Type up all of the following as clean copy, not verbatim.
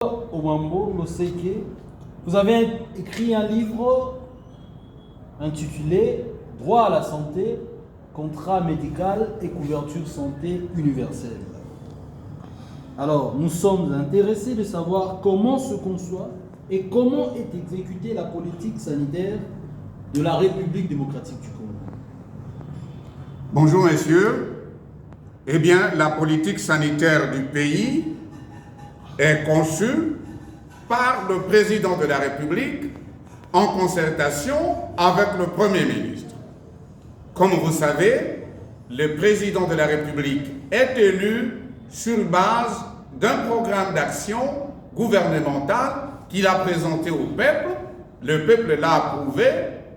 Omambo Loseke, vous avez écrit un livre intitulé Droit à la santé, contrat médical et couverture santé universelle. Alors, nous sommes intéressés de savoir comment se conçoit et comment est exécutée la politique sanitaire de la République démocratique du Congo. Bonjour messieurs. Eh bien, la politique sanitaire du pays est conçue par le président de la République en concertation avec le Premier ministre. Comme vous savez, le président de la République est élu sur base d'un programme d'action gouvernemental qu'il a présenté au peuple. Le peuple l'a approuvé,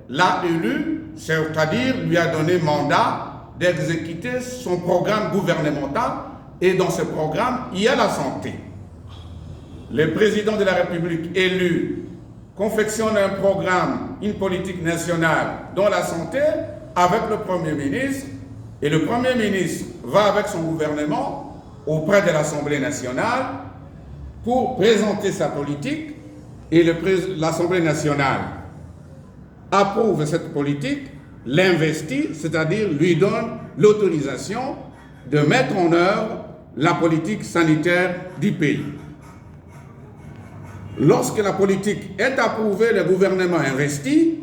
l'a élu, c'est-à-dire lui a donné mandat d'exécuter son programme gouvernemental, et dans ce programme, il y a la santé. Le président de la République élu confectionne un programme, une politique nationale dans la santé avec le Premier ministre, et le Premier ministre va avec son gouvernement auprès de l'Assemblée nationale pour présenter sa politique, et l'Assemblée nationale approuve cette politique, l'investit, c'est-à-dire lui donne l'autorisation de mettre en œuvre la politique sanitaire du pays. Lorsque la politique est approuvée, le gouvernement investit,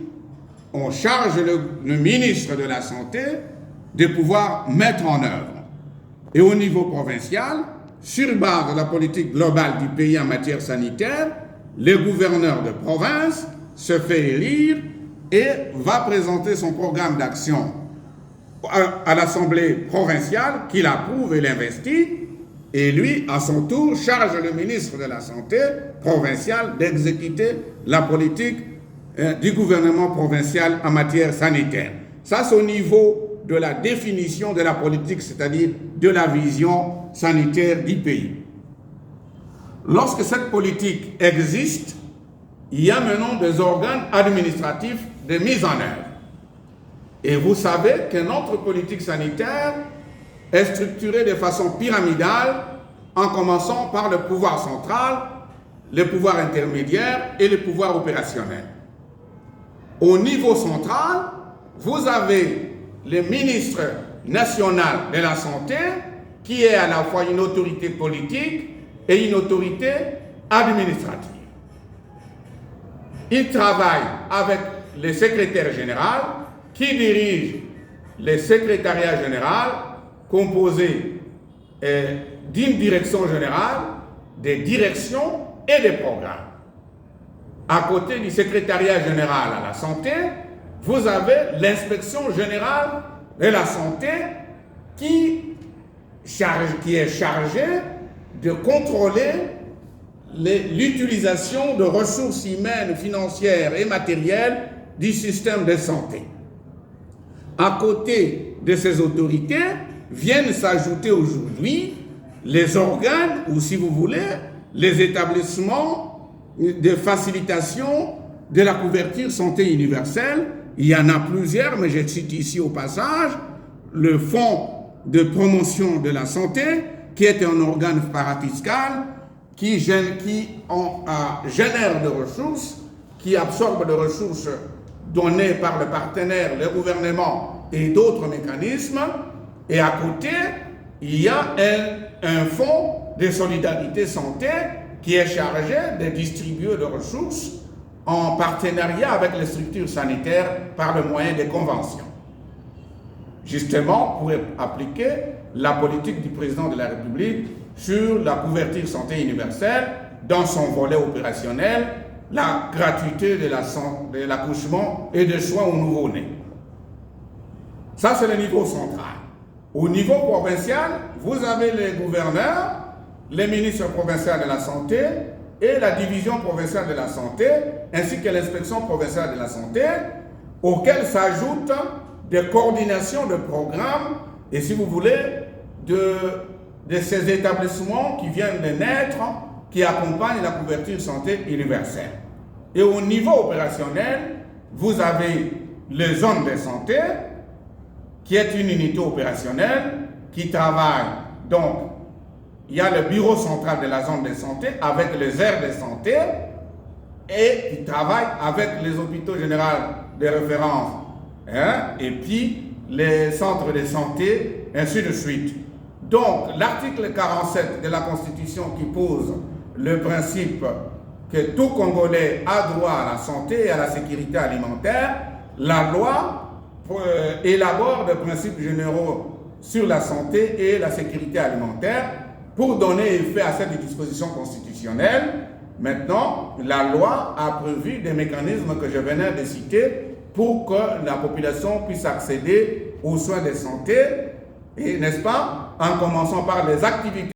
on charge le ministre de la Santé de pouvoir mettre en œuvre. Et au niveau provincial, sur base de la politique globale du pays en matière sanitaire, le gouverneur de province se fait élire et va présenter son programme d'action à l'Assemblée provinciale qu'il approuve et l'investit. Et lui, à son tour, charge le ministre de la Santé provincial d'exécuter la politique du gouvernement provincial en matière sanitaire. Ça, c'est au niveau de la définition de la politique, c'est-à-dire de la vision sanitaire du pays. Lorsque cette politique existe, il y a maintenant des organes administratifs de mise en œuvre. Et vous savez que notre politique sanitaire est structurée de façon pyramidale, en commençant par le pouvoir central, le pouvoir intermédiaire et le pouvoir opérationnel. Au niveau central, vous avez le ministre national de la Santé, qui est à la fois une autorité politique et une autorité administrative. Il travaille avec le secrétaire général, qui dirige le secrétariat général, composé d'une direction générale, des directions et des programmes. À côté du secrétariat général à la santé, vous avez l'inspection générale de la santé qui est chargée de contrôler l'utilisation de ressources humaines, financières et matérielles du système de santé. À côté de ces autorités, viennent s'ajouter aujourd'hui les organes, ou si vous voulez, les établissements de facilitation de la couverture santé universelle. Il y en a plusieurs, mais je cite ici au passage le Fonds de promotion de la santé, qui est un organe parafiscal qui génère de ressources, qui absorbe des ressources données par le partenaire, le gouvernement et d'autres mécanismes. Et à côté, il y a un fonds de solidarité santé qui est chargé de distribuer des ressources en partenariat avec les structures sanitaires par le moyen des conventions. Justement, pour appliquer la politique du président de la République sur la couverture santé universelle dans son volet opérationnel, la gratuité de l'accouchement et des soins aux nouveau-nés. Ça, c'est le niveau central. Au niveau provincial, vous avez les gouverneurs, les ministres provinciaux de la santé et la division provinciale de la santé, ainsi que l'inspection provinciale de la santé, auxquels s'ajoutent des coordinations de programmes et, si vous voulez, de ces établissements qui viennent de naître, qui accompagnent la couverture santé universelle. Et au niveau opérationnel, vous avez les zones de santé, qui est une unité opérationnelle qui travaille donc il y a le bureau central de la zone de santé avec les aires de santé et qui travaille avec les hôpitaux généraux de référence, hein, et puis les centres de santé, ainsi de suite. Donc, l'article 47 de la Constitution qui pose le principe que tout Congolais a droit à la santé et à la sécurité alimentaire, la loi élabore des principes généraux sur la santé et la sécurité alimentaire pour donner effet à cette disposition constitutionnelle. Maintenant, la loi a prévu des mécanismes que je venais de citer pour que la population puisse accéder aux soins de santé, et n'est-ce pas, en commençant par les activités